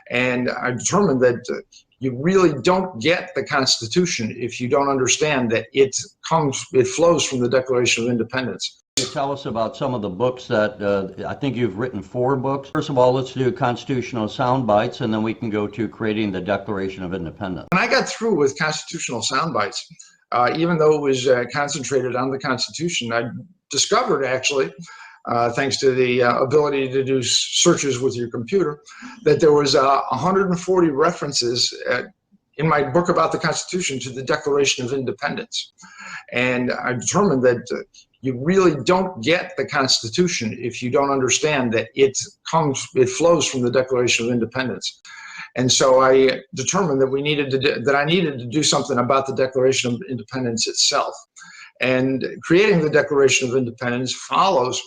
And I determined that you really don't get the Constitution if you don't understand that it flows from the Declaration of Independence. Tell us about some of the books that I think you've written 4 books. First of all, let's do Constitutional Soundbites, and then we can go to creating the Declaration of Independence. When I got through with Constitutional Soundbites, even though it was concentrated on the Constitution, I discovered actually, thanks to the ability to do searches with your computer, that there was 140 references in my book about the Constitution to the Declaration of Independence. And I determined that you really don't get the Constitution if you don't understand that it flows from the Declaration of Independence. And so I determined that I needed to do something about the Declaration of Independence itself. And creating the Declaration of Independence follows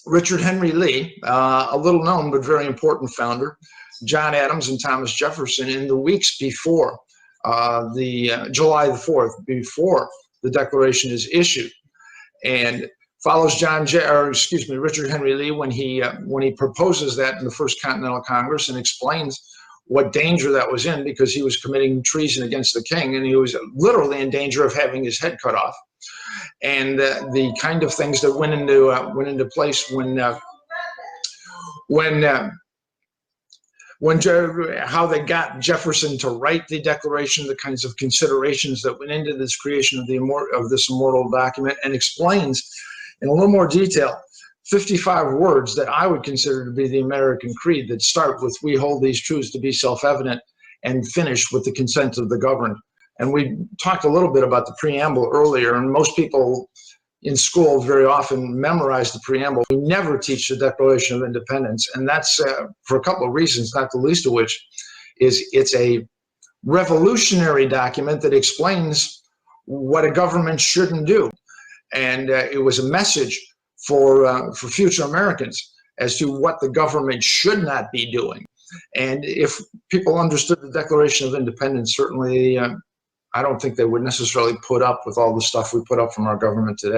Richard Henry Lee, a little known but very important founder, John Adams and Thomas Jefferson, in the weeks before July the 4th, before the Declaration is issued, and follows Richard Henry Lee when he proposes that in the First Continental Congress and explains what danger that was in, because he was committing treason against the king, and he was literally in danger of having his head cut off, and the kind of things that went into place how they got Jefferson to write the Declaration, the kinds of considerations that went into this creation of this immortal document, and explains in a little more detail 55 words that I would consider to be the American creed, that start with "we hold these truths to be self-evident" and finish with "the consent of the governed." And we talked a little bit about the preamble earlier, and most people in school very often memorize the preamble. We never teach the Declaration of Independence, and that's for a couple of reasons, not the least of which is it's a revolutionary document that explains what a government shouldn't do. And it was a message for future Americans as to what the government should not be doing. And if people understood the Declaration of Independence, certainly I don't think they would necessarily put up with all the stuff we put up from our government today.